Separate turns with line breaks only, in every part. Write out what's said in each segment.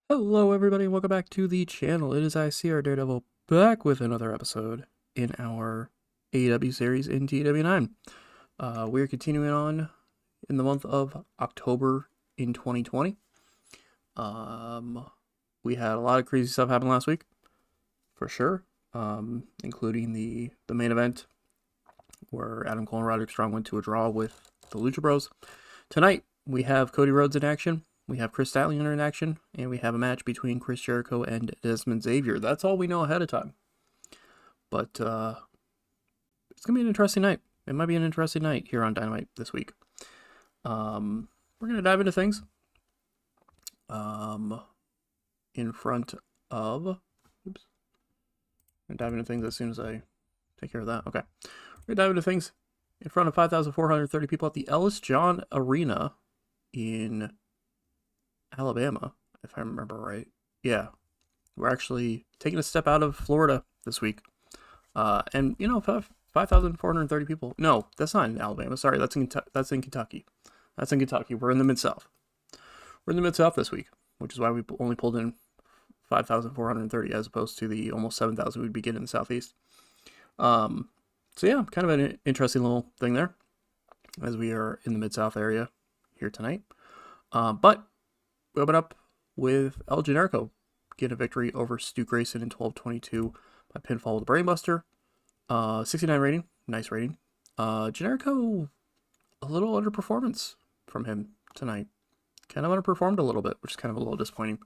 Hello everybody, welcome back to the channel. It is ICR Daredevil back with another episode in our AEW series in TEW9. We're continuing on in the month of October in 2020. We had a lot of crazy stuff happen last week, for sure, including the main event where Adam Cole and Roderick Strong went to a draw with the Lucha Bros. Tonight, we have Cody Rhodes in action. We have Kris Statlander in action, and we have a match between Chris Jericho and Dezmond Xavier. That's all we know ahead of time. But it's going to be an interesting night. It might be an interesting night here on Dynamite this week. We're going to dive into things. In front of... Oops. I'm going to dive into things as soon as I take care of that. Okay. We're going to dive into things in front of 5,430 people at the Ellis John Arena in Alabama, if I remember right. Yeah, we're actually taking a step out of Florida this week. And, 5,430 people. No, that's not in Alabama. Sorry, that's in Kentucky. That's in Kentucky. We're in the Mid-South. We're in the Mid-South this week, which is why we only pulled in 5,430 as opposed to the almost 7,000 we'd be getting in the Southeast. So yeah, kind of an interesting little thing there as we are in the Mid-South area here tonight. But we open up with El Generico getting a victory over Stu Grayson in 12:22 by pinfall with a brainbuster. 69 rating, nice rating. Generico, a little underperformance from him tonight. Kind of underperformed a little bit, which is kind of a little disappointing.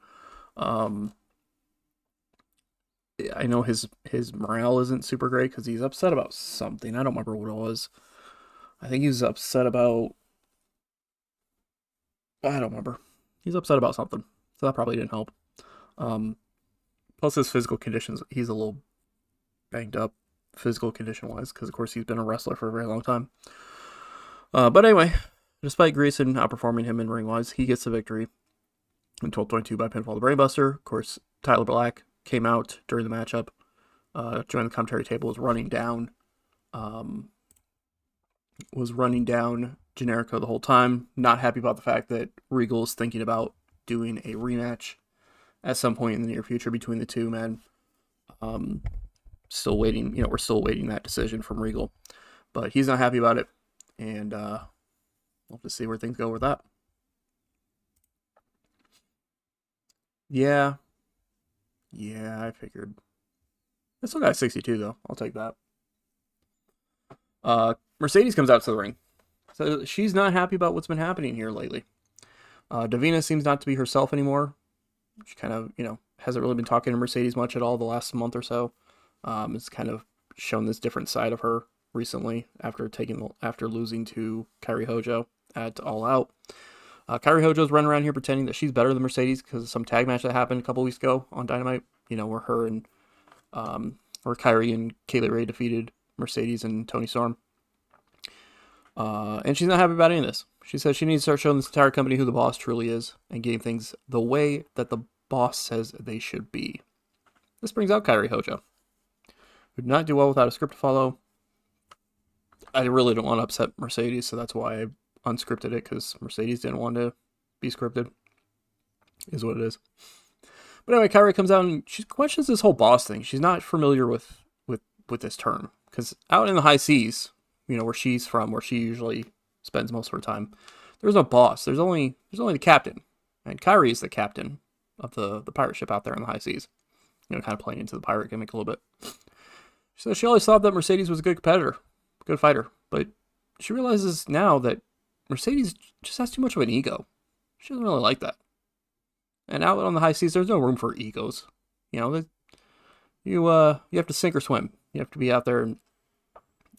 I know his morale isn't super great because he's upset about something. I don't remember what it was. I think he's upset about... I don't remember. He's upset about something, so that probably didn't help. Plus his physical conditions, he's a little banged up physical condition-wise, because of course he's been a wrestler for a very long time. But anyway, despite Grayson outperforming him in ring-wise, he gets the victory in 12:22 by pinfall the brainbuster. Of course, Tyler Black came out during the matchup, joined the commentary table, was running down Generico the whole time. Not happy about the fact that Regal is thinking about doing a rematch at some point in the near future between the two men. Still waiting, we're still waiting that decision from Regal, but he's not happy about it, and we'll have to see where things go with that. Yeah, I figured. I still got 62 though. I'll take that. Mercedes comes out to the ring. So she's not happy about what's been happening here lately. Davina seems not to be herself anymore. She kind of, hasn't really been talking to Mercedes much at all the last month or so. It's kind of shown this different side of her recently after losing to Kairi Hojo at All Out. Kairi Hojo's running around here pretending that she's better than Mercedes because of some tag match that happened a couple weeks ago on Dynamite. Where her and where Kairi and Kaylee Ray defeated Mercedes and Toni Storm. And she's not happy about any of this. She says she needs to start showing this entire company who the boss truly is and getting things the way that the boss says they should be. This brings out Kairi Hojo, who did not do well without a script to follow. I really don't want to upset Mercedes, so that's why I unscripted it, because Mercedes didn't want to be scripted. Is what it is. But anyway, Kairi comes out and she questions this whole boss thing. She's not familiar with this term, because out in the high seas, where she's from, where she usually spends most of her time, there's no boss. There's only the captain, and Kairi is the captain of the pirate ship out there in the high seas. Kind of playing into the pirate gimmick a little bit. So she always thought that Mercedes was a good competitor, good fighter, but she realizes now that Mercedes just has too much of an ego. She doesn't really like that. And out on the high seas, there's no room for egos. You have to sink or swim. You have to be out there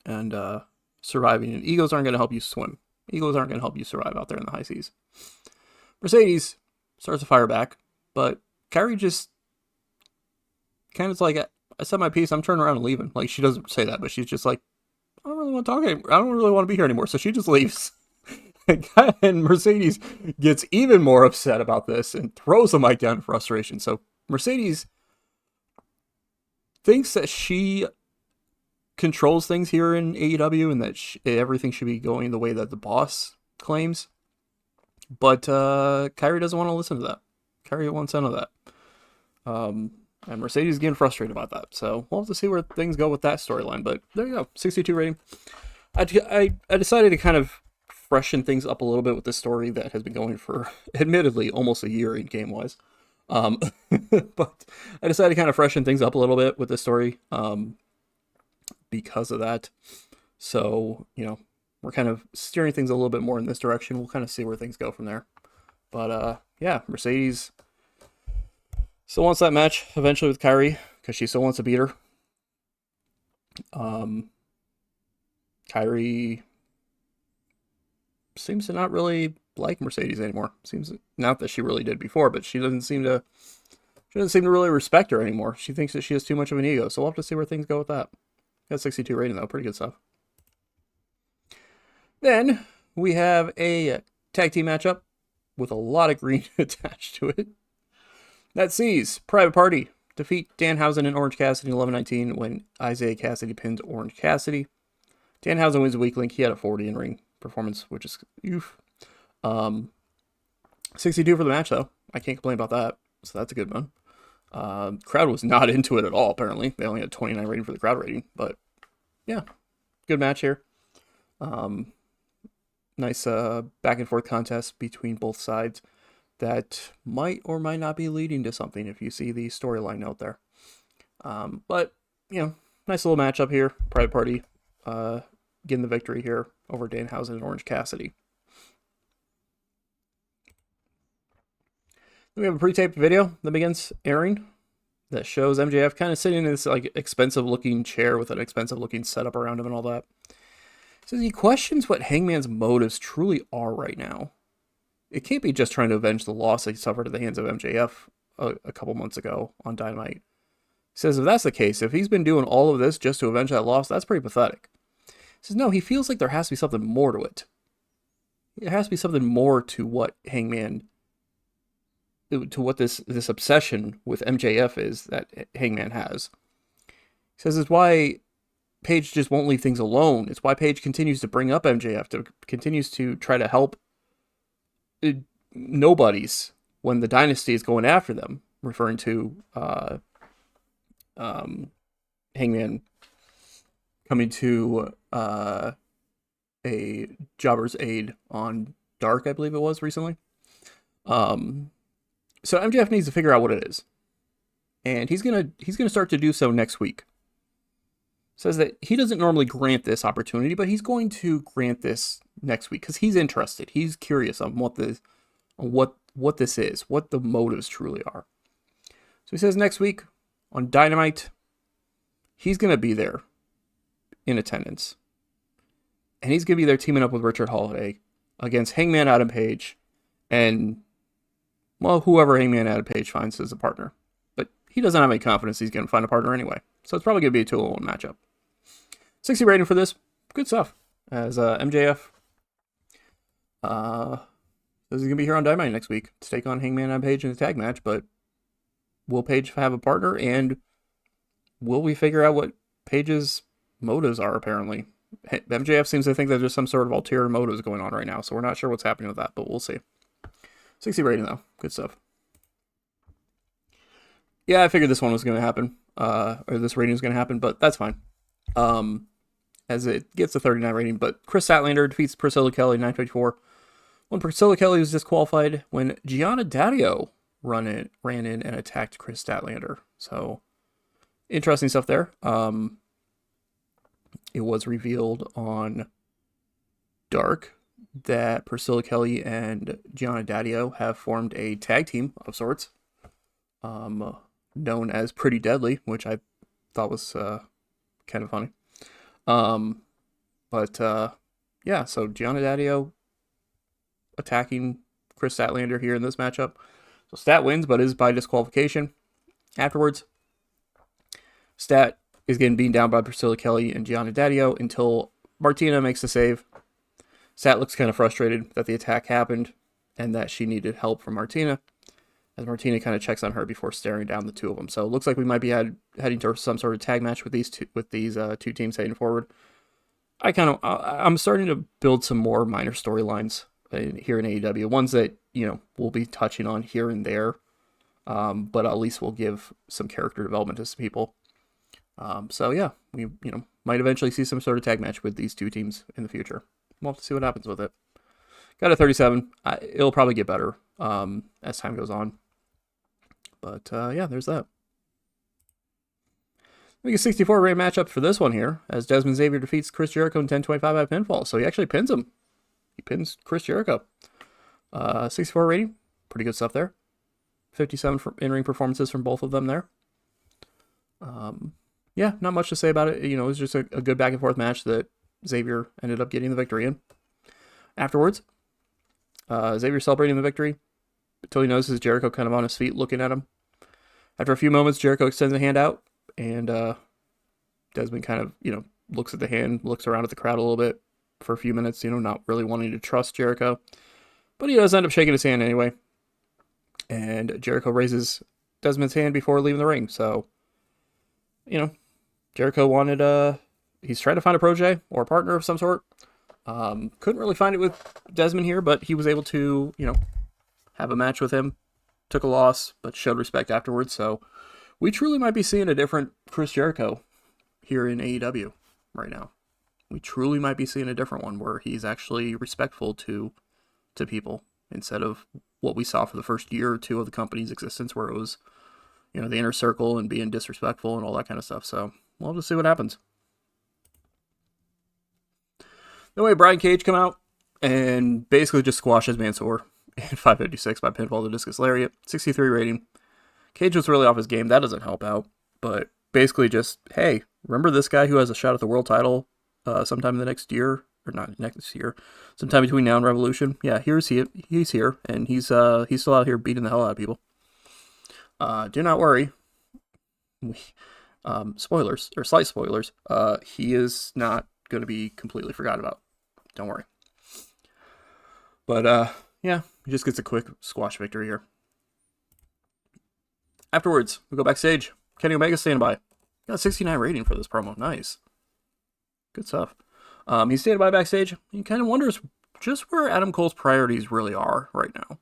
and surviving, and egos aren't going to help you swim. Egos aren't going to help you survive out there in the high seas. Mercedes starts to fire back, but Kairi just kind of like, I said my piece, I'm turning around and leaving. Like, she doesn't say that, but she's just like, I don't really want to talk anymore. I don't really want to be here anymore. So she just leaves. And Mercedes gets even more upset about this and throws the mic down in frustration. So Mercedes thinks that she controls things here in AEW and that everything should be going the way that the boss claims. But Kairi doesn't want to listen to that. Kairi wants none of that. And Mercedes is getting frustrated about that. So we'll have to see where things go with that storyline. But there you go, 62 rating. I decided to kind of freshen things up a little bit with this story that has been going for, admittedly, almost a year in game-wise. But I decided to kind of freshen things up a little bit with this story because of that. So, we're kind of steering things a little bit more in this direction. We'll kind of see where things go from there. But, yeah, Mercedes still wants that match eventually with Kairi because she still wants to beat her. Kairi seems to not really like Mercedes anymore. Seems not that she really did before, but she doesn't seem to really respect her anymore. She thinks that she has too much of an ego. So we'll have to see where things go with that. Got 62 rating though, pretty good stuff. Then we have a tag team matchup with a lot of green attached to it. That sees Private Party defeat Danhausen and Orange Cassidy in 11-19 when Isaiah Cassidy pinned Orange Cassidy. Danhausen wins the weak link. He had a 40 in-ring performance, which is oof. 62 for the match, though. I can't complain about that. So that's a good one. Crowd was not into it at all, apparently. They only had 29 rating for the crowd rating. But, yeah, good match here. Nice back and forth contest between both sides that might or might not be leading to something if you see the storyline out there. But, nice little matchup here. Private Party getting the victory here over Danhausen and Orange Cassidy. Then we have a pre-taped video that begins airing that shows MJF kind of sitting in this expensive looking chair with an expensive looking setup around him and all that. Says he questions what Hangman's motives truly are right now. It can't be just trying to avenge the loss that he suffered at the hands of MJF a couple months ago on Dynamite. He says if that's the case, if he's been doing all of this just to avenge that loss, that's pretty pathetic. He says no, he feels like there has to be something more to it. There has to be something more to what Hangman, to what this obsession with MJF is that Hangman has. He says it's why Paige just won't leave things alone. It's why Paige continues to bring up MJF, continues to try to help nobodies when the dynasty is going after them, referring to Hangman coming to a jobber's aid on Dark, I believe it was recently. So MJF needs to figure out what it is, and he's gonna start to do so next week. Says that he doesn't normally grant this opportunity, but he's going to grant this next week because he's interested. He's curious on what this is, what the motives truly are. So he says next week on Dynamite, he's going to be there in attendance. And he's going to be there teaming up with Richard Holiday against Hangman Adam Page and, well, whoever Hangman Adam Page finds as a partner. But he doesn't have any confidence he's going to find a partner anyway. So it's probably going to be a 2-on-1 matchup. 60 rating for this. Good stuff. As MJF says he's going to be here on Dynamite next week to take on Hangman and Page in the tag match, but will Page have a partner, and will we figure out what Page's motives are, apparently? MJF seems to think that there's some sort of ulterior motives going on right now, so we're not sure what's happening with that, but we'll see. 60 rating, though. Good stuff. Yeah, I figured this one was going to happen, or this rating was going to happen, but that's fine. As it gets a 39 rating, but Kris Statlander defeats Priscilla Kelly 954. When Priscilla Kelly was disqualified when Gianna Daddio ran in and attacked Kris Statlander. So interesting stuff there. It was revealed on Dark that Priscilla Kelly and Gianna Daddio have formed a tag team of sorts, known as Pretty Deadly, which I thought was kind of funny. Yeah, so Gianna Daddio attacking Kris Statlander here in this matchup. So Stat wins, but is by disqualification. Afterwards, Stat is getting beaten down by Priscilla Kelly and Gianna Daddio until Martina makes the save. Stat looks kind of frustrated that the attack happened and that she needed help from Martina, as Martina kind of checks on her before staring down the two of them. So it looks like we might be heading towards some sort of tag match with these two teams heading forward. I'm starting to build some more minor storylines here in AEW, ones that we'll be touching on here and there but at least we'll give some character development to some people. So yeah, we might eventually see some sort of tag match with these two teams in the future. We'll have to see what happens with it. Got a 37. It'll probably get better as time goes on. But yeah, there's that. We get a 64 rated matchup for this one here, as Dezmond Xavier defeats Chris Jericho in 10:25 by pinfall. So he actually pins him. He pins Chris Jericho. 64 rating, pretty good stuff there. 57 in-ring performances from both of them there. Yeah, not much to say about it. It was just a good back and forth match that Xavier ended up getting the victory in. Afterwards, Xavier celebrating the victory until he notices Jericho kind of on his feet looking at him. After a few moments, Jericho extends a hand out, and Dezmond kind of, looks at the hand, looks around at the crowd a little bit for a few minutes, not really wanting to trust Jericho. But he does end up shaking his hand anyway. And Jericho raises Dezmond's hand before leaving the ring. So, Jericho wanted, he's trying to find a protege or a partner of some sort. Couldn't really find it with Dezmond here, but he was able to, have a match with him. Took a loss, but showed respect afterwards. So we truly might be seeing a different Chris Jericho here in AEW right now. We truly might be seeing a different one where he's actually respectful to people instead of what we saw for the first year or two of the company's existence, where it was, the inner circle and being disrespectful and all that kind of stuff. So we'll have to see what happens. The way Brian Cage come out and basically just squashes Mansoor in 556 by pinfall to discus lariat, 63 rating. Cage was really off his game. That doesn't help out, but basically just, hey, remember this guy who has a shot at the world title sometime in the next year, or not next year, sometime between now and Revolution? Yeah, he's here, and he's still out here beating the hell out of people. Do not worry. Spoilers, or slight spoilers, he is not going to be completely forgotten about. Don't worry. But, yeah, he just gets a quick squash victory here. Afterwards, we go backstage. Kenny Omega standing by. Got a 69 rating for this promo. Nice. Good stuff. He's standing by backstage. He kind of wonders just where Adam Cole's priorities really are right now.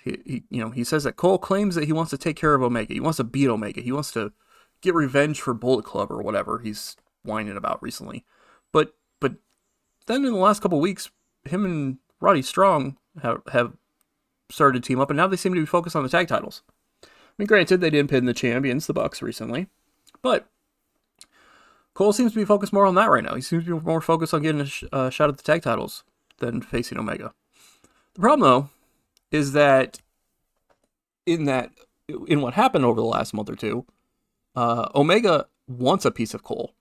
He says that Cole claims that he wants to take care of Omega. He wants to beat Omega. He wants to get revenge for Bullet Club or whatever he's whining about recently. But then in the last couple weeks, him and Roddy Strong have started to team up, and now they seem to be focused on the tag titles. I mean, granted, they didn't pin the champions, the Bucks, recently, but Cole seems to be focused more on that right now. He seems to be more focused on getting a shot at the tag titles than facing Omega. The problem, though, is that in what happened over the last month or two, Omega wants a piece of Cole.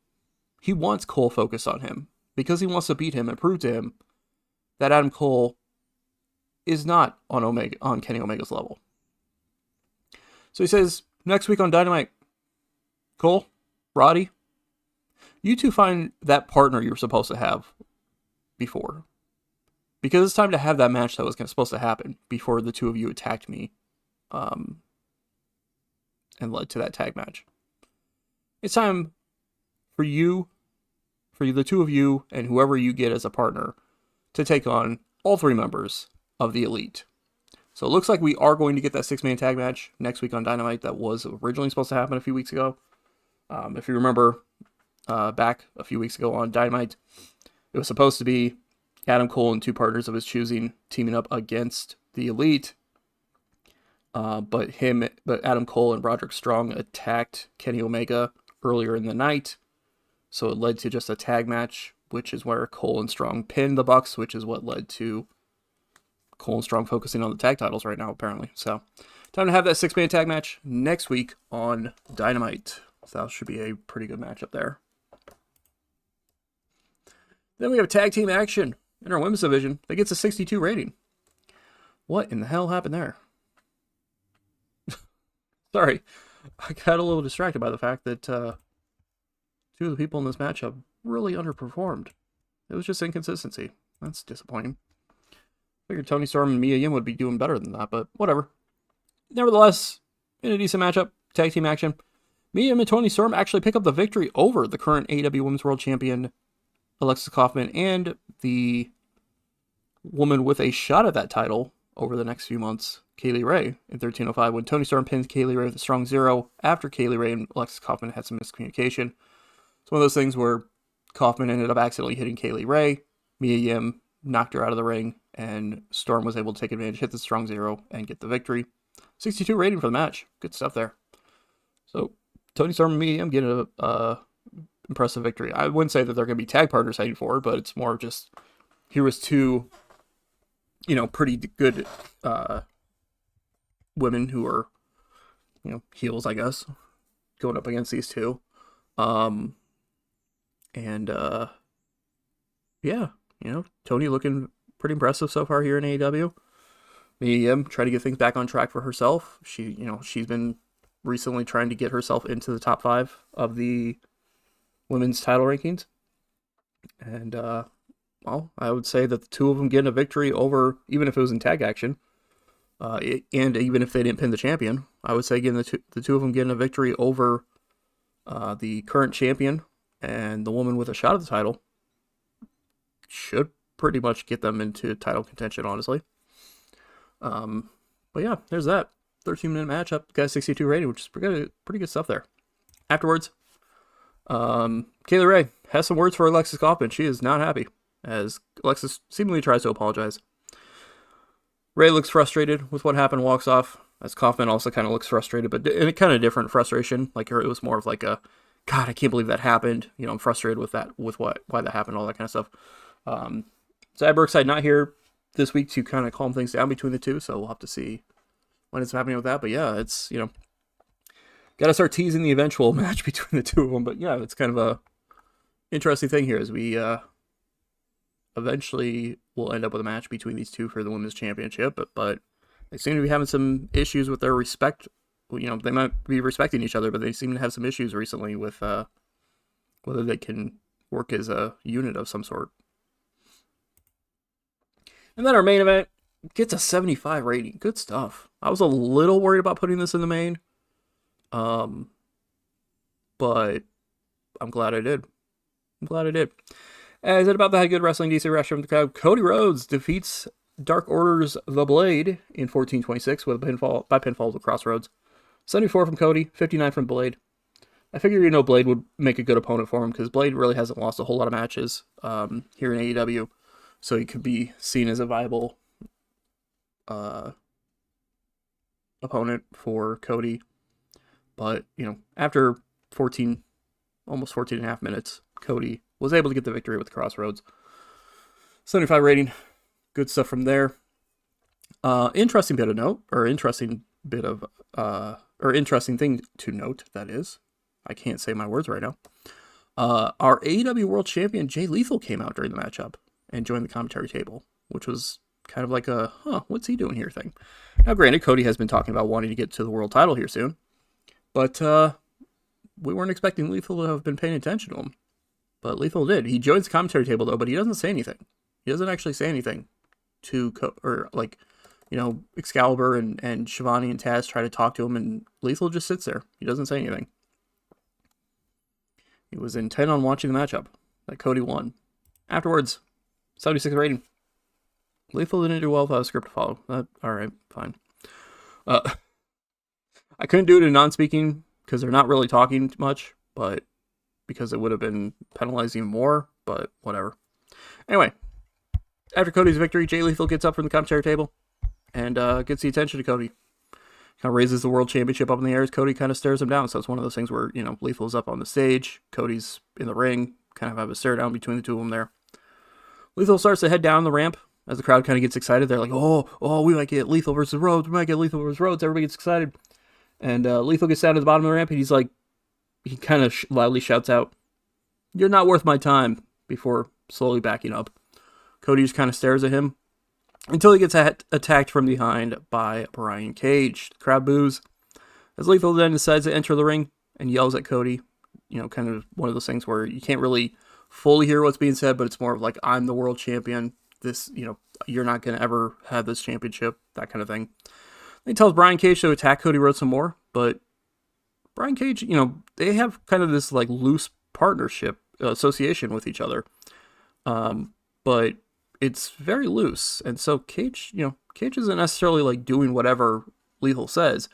He wants Cole focused on him because he wants to beat him and prove to him that Adam Cole is not on Kenny Omega's level. So he says, next week on Dynamite, Cole, Roddy, you two find that partner you were supposed to have before. Because it's time to have that match that was supposed to happen before the two of you attacked me and led to that tag match. It's time for the two of you and whoever you get as a partner to take on all three members of the Elite. So it looks like we are going to get that 6-man tag match next week on Dynamite that was originally supposed to happen a few weeks ago. If you remember back a few weeks ago on Dynamite, it was supposed to be Adam Cole and two partners of his choosing teaming up against the Elite. But Adam Cole and Roderick Strong attacked Kenny Omega earlier in the night. So it led to just a tag match, which is where Cole and Strong pinned the Bucks, which is what led to Cole and Strong focusing on the tag titles right now, apparently. So, time to have that 6-man tag match next week on Dynamite. So that should be a pretty good matchup there. Then we have tag team action in our women's division that gets a 62 rating. What in the hell happened there? Sorry, I got a little distracted by the fact that two of the people in this matchup really underperformed. It was just inconsistency. That's disappointing. Figured Toni Storm and Mia Yim would be doing better than that, but whatever. Nevertheless, in a decent matchup, tag team action, Mia Yim and Toni Storm actually pick up the victory over the current AEW Women's World Champion Alexis Kaufman and the woman with a shot at that title, over the next few months Kaylee Ray in 1305 when Toni Storm pinned Kaylee Ray with a strong zero after Kaylee Ray and Alexis Kaufman had some miscommunication. It's one of those things where Kaufman ended up accidentally hitting Kaylee Ray. Mia Yim knocked her out of the ring, and Storm was able to take advantage, hit the strong zero, and get the victory. 62 rating for the match. Good stuff there. So, Toni Storm and Mia Yim get a impressive victory. I wouldn't say that they're going to be tag partners heading forward, but it's more just, here was two, pretty good women who are, heels, I guess, going up against these two. Toni looking pretty impressive so far here in AEW. Mia Yim trying to get things back on track for herself. She's been recently trying to get herself into the top 5 of the women's title rankings. And, I would say that the two of them getting a victory over, even if it was in tag action, and even if they didn't pin the champion, I would say getting the two of them getting a victory over the current champion and the woman with a shot at the title should pretty much get them into title contention, honestly. But yeah, there's that 13-minute matchup. Got a 62 rating, which is pretty good stuff there. Afterwards, Kaylee Ray has some words for Alexis Kaufman. She is not happy, as Alexis seemingly tries to apologize. Ray looks frustrated with what happened, walks off, as Kaufman also kind of looks frustrated, but in a kind of different frustration. Like, it was more of like a, God, I can't believe that happened. I'm frustrated with that, why that happened, all that kind of stuff. So at Brookside not here this week to kind of calm things down between the two, so we'll have to see when it's happening with that. But yeah, it's, got to start teasing the eventual match between the two of them. But yeah, it's kind of a interesting thing here as we eventually will end up with a match between these two for the women's championship. But they seem to be having some issues with their respect. They might be respecting each other, but they seem to have some issues recently with whether they can work as a unit of some sort. And then our main event gets a 75 rating. Good stuff. I was a little worried about putting this in the main. But I'm glad I did. As it about that good wrestling, DC reaction from the crowd, Cody Rhodes defeats Dark Order's The Blade in 14:26 with a pinfall to Crossroads. 74 from Cody, 59 from Blade. I figured, Blade would make a good opponent for him because Blade really hasn't lost a whole lot of matches here in AEW. So he could be seen as a viable opponent for Cody. But, after almost 14 and a half minutes, Cody was able to get the victory with Crossroads. 75 rating. Good stuff from there. Interesting thing to note, that is. I can't say my words right now. Our AEW World Champion Jay Lethal came out during the matchup and joined the commentary table, which was kind of like a, what's he doing here thing. Now, granted, Cody has been talking about wanting to get to the world title here soon, but we weren't expecting Lethal to have been paying attention to him. But Lethal did. He joins the commentary table, though, but he doesn't say anything. He doesn't actually say anything to, Excalibur and Shivani and Taz try to talk to him, and Lethal just sits there. He doesn't say anything. He was intent on watching the matchup that Cody won. Afterwards, 76 rating. Lethal didn't do well without a script to follow. Alright, fine. I couldn't do it in non-speaking because they're not really talking much, but because it would have been penalized even more, but whatever. Anyway, after Cody's victory, Jay Lethal gets up from the commentary table and gets the attention of Cody. Kind of raises the world championship up in the air as Cody kind of stares him down. So it's one of those things where, Lethal's up on the stage, Cody's in the ring, kind of have a stare down between the two of them there. Lethal starts to head down the ramp as the crowd kind of gets excited. They're like, oh, we might get Lethal versus Rhodes. Everybody gets excited. And Lethal gets down to the bottom of the ramp, and he kind of loudly shouts out, "You're not worth my time," before slowly backing up. Cody just kind of stares at him until he gets attacked from behind by Brian Cage. The crowd boos as Lethal then decides to enter the ring and yells at Cody. Kind of one of those things where you can't really fully hear what's being said, but it's more of like, I'm the world champion. This, you're not going to ever have this championship, that kind of thing. He tells Brian Cage to attack Cody Rhodes some more, but Brian Cage, they have kind of this like loose partnership association with each other. But it's very loose. And so Cage, Cage isn't necessarily like doing whatever Lethal says.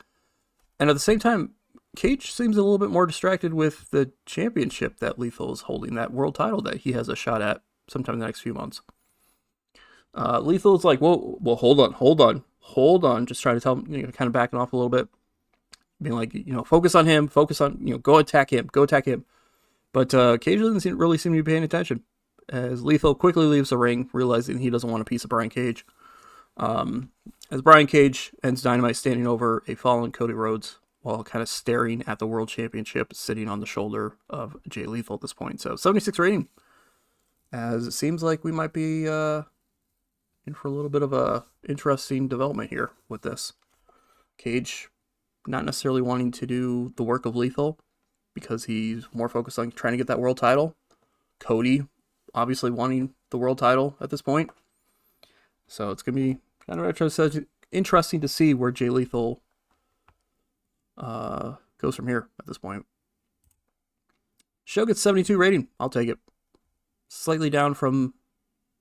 And at the same time, Cage seems a little bit more distracted with the championship that Lethal is holding, that world title that he has a shot at sometime in the next few months. Lethal's like, well, hold on. Just trying to tell him, kind of backing off a little bit. Being like, focus on him, go attack him. But Cage doesn't really seem to be paying attention, as Lethal quickly leaves the ring, realizing he doesn't want a piece of Brian Cage. As Brian Cage ends Dynamite standing over a fallen Cody Rhodes while kind of staring at the World Championship sitting on the shoulder of Jay Lethal at this point. So 76 rating, as it seems like we might be in for a little bit of a interesting development here with this. Cage not necessarily wanting to do the work of Lethal because he's more focused on trying to get that world title. Cody obviously wanting the world title at this point. So it's going to be kind of interesting to see where Jay Lethal goes from here at this point. Show gets 72 rating. I'll take it. Slightly down from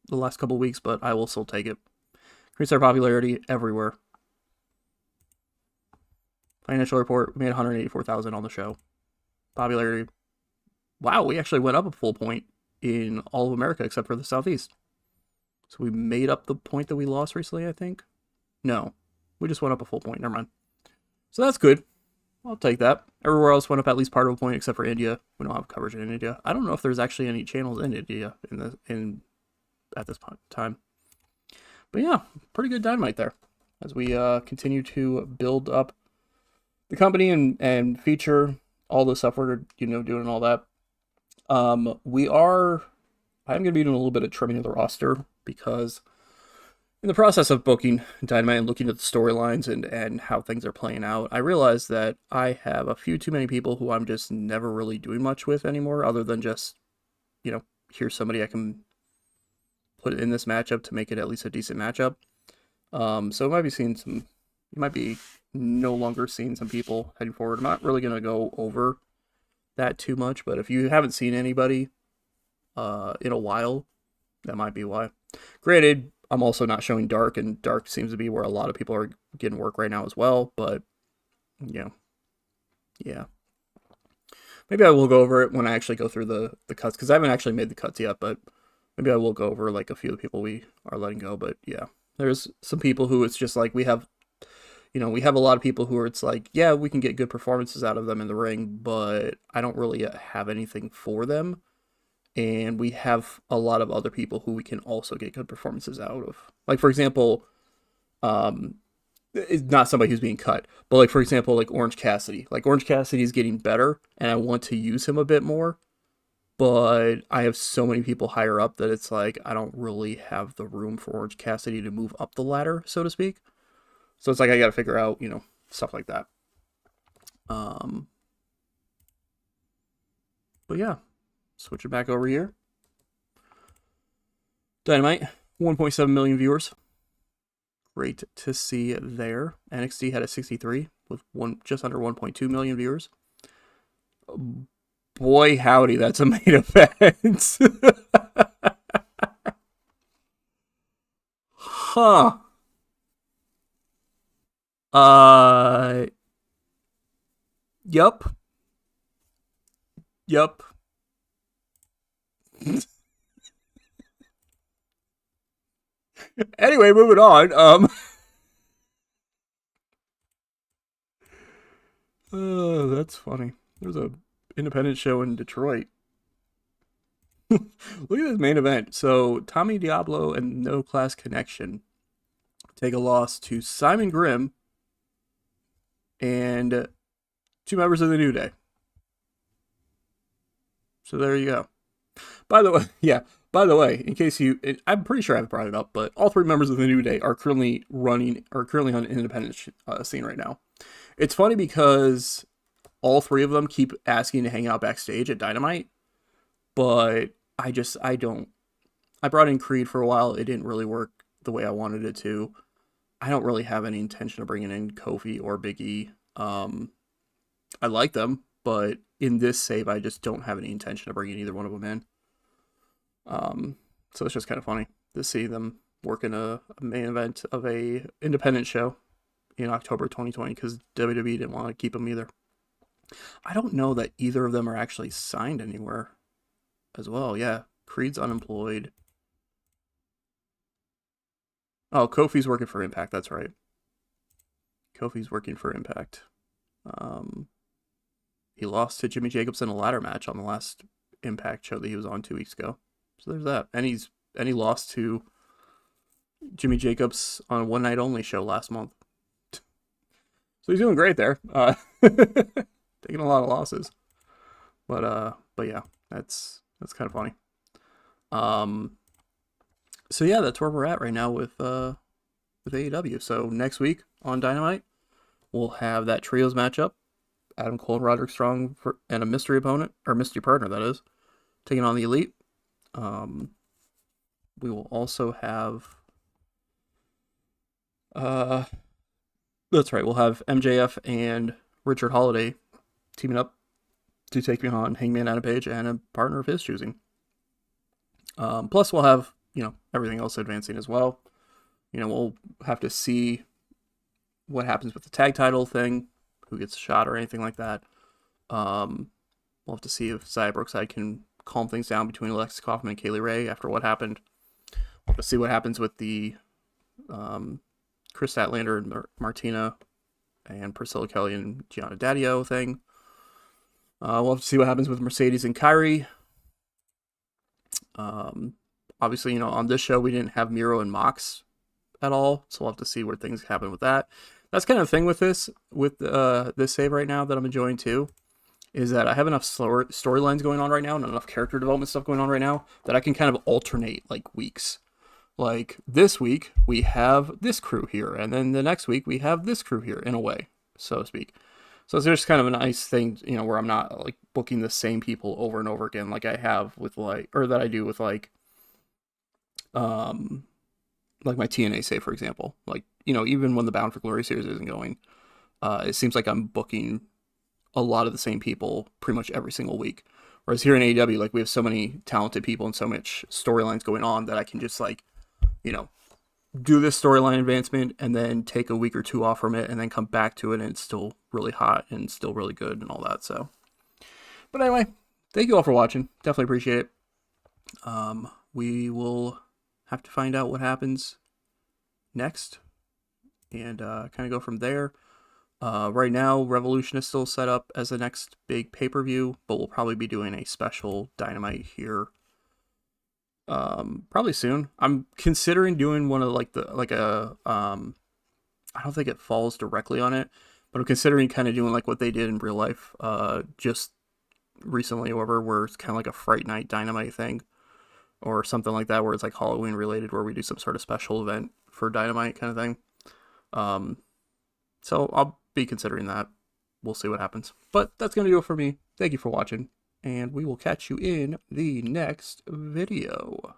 the last couple weeks, but I will still take it. Increase our popularity everywhere. Financial report, we made $184,000 on the show. Popularity, wow, we actually went up a full point in all of America except for the Southeast. So we made up the point that we lost recently, I think. No, we just went up a full point. Never mind. So that's good. I'll take that. Everywhere else went up at least part of a point except for India. We don't have coverage in India. I don't know if there's actually any channels in India at this time. But yeah, pretty good Dynamite there as we continue to build up the company and feature all the stuff we're doing all that. I'm going to be doing a little bit of trimming of the roster because in the process of booking Dynamite and looking at the storylines and how things are playing out, I realized that I have a few too many people who I'm just never really doing much with anymore, other than just, here's somebody I can put in this matchup to make it at least a decent matchup. So you might be no longer seeing some people heading forward. I'm not really going to go over that too much, but if you haven't seen anybody in a while, that might be why. Granted, I'm also not showing Dark, and Dark seems to be where a lot of people are getting work right now as well, but yeah. Maybe I will go over it when I actually go through the cuts, because I haven't actually made the cuts yet, but maybe I will go over like a few of the people we are letting go. But yeah, there's some people who it's just like we have a lot of people who are, it's like, yeah, we can get good performances out of them in the ring, but I don't really have anything for them. And we have a lot of other people who we can also get good performances out of. Like, for example, it's not somebody who's being cut, but like, for example, like Orange Cassidy. Like, Orange Cassidy is getting better, and I want to use him a bit more, but I have so many people higher up that it's like, I don't really have the room for Orange Cassidy to move up the ladder, so to speak. So it's like, I got to figure out, stuff like that. But yeah. Switch it back over here. Dynamite, 1.7 million viewers. Great to see there. NXT had a 63 with just under 1.2 million viewers. Boy, howdy, that's a main event. Huh. Yup. Anyway, moving on. That's funny. There's a independent show in Detroit. Look at this main event. So Tommy Diablo and No Class Connection take a loss to Simon Grimm and two members of the New Day. So there you go. By the way, in case I'm pretty sure I've brought it up, but all three members of the New Day are currently on an independent scene right now. It's funny because all three of them keep asking to hang out backstage at Dynamite, but I don't. I brought in Creed for a while. It didn't really work the way I wanted it to. I don't really have any intention of bringing in Kofi or Big E. I like them, but in this save, I just don't have any intention of bringing either one of them in. So it's just kind of funny. to see them working a main event of a independent show in October 2020 because WWE didn't want to keep them either. I don't know that either of them are actually signed anywhere as well. Yeah, Creed's unemployed. Oh, Kofi's working for Impact. That's right. Kofi's working for Impact. He lost to Jimmy Jacobs in a ladder match on the last Impact show that he was on 2 weeks ago. So there's that. And he lost to Jimmy Jacobs on a one night only show last month. So he's doing great there. Taking a lot of losses. But yeah, that's kind of funny. So yeah, that's where we're at right now with AEW. So next week on Dynamite, we'll have that trios matchup. Adam Cole and Roderick Strong and a mystery opponent, or mystery partner, that is, taking on the Elite. We will also have... that's right, we'll have MJF and Richard Holiday teaming up to take on Hangman Adam Page and a partner of his choosing. Plus, we'll have, everything else advancing as well. We'll have to see what happens with the tag title thing, who gets a shot or anything like that. We'll have to see if Xia Brookside can calm things down between Alexis Kaufman and Kaylee Ray after what happened. We'll have to see what happens with the Kris Statlander and Martina and Priscilla Kelly and Gianna Daddio thing. We'll have to see what happens with Mercedes and Kyrie. Obviously, on this show, we didn't have Miro and Mox at all, so we'll have to see where things happen with that. That's kind of the thing with this save right now that I'm enjoying too, is that I have enough storylines going on right now and enough character development stuff going on right now that I can kind of alternate like weeks. Like this week we have this crew here, and then the next week we have this crew here, in a way, so to speak. So it's just kind of a nice thing, where I'm not like booking the same people over and over again like I have with that I do with my TNA save, for example. Like, even when the Bound for Glory series isn't going, it seems like I'm booking a lot of the same people pretty much every single week. Whereas here in AEW, like, we have so many talented people and so much storylines going on that I can just do this storyline advancement and then take a week or two off from it and then come back to it and it's still really hot and still really good and all that. So, but anyway, thank you all for watching. Definitely appreciate it. We will have to find out what happens next and kind of go from there. Right now, Revolution is still set up as the next big pay-per-view, but we'll probably be doing a special Dynamite here probably soon. I'm considering doing one of I don't think it falls directly on it, but I'm considering kind of doing like what they did in real life just recently, where it's kind of like a Fright Night Dynamite thing or something like that, where it's like Halloween related, where we do some sort of special event for Dynamite kind of thing. So I'll be considering that. We'll see what happens. But that's going to do it for me. Thank you for watching, and we will catch you in the next video.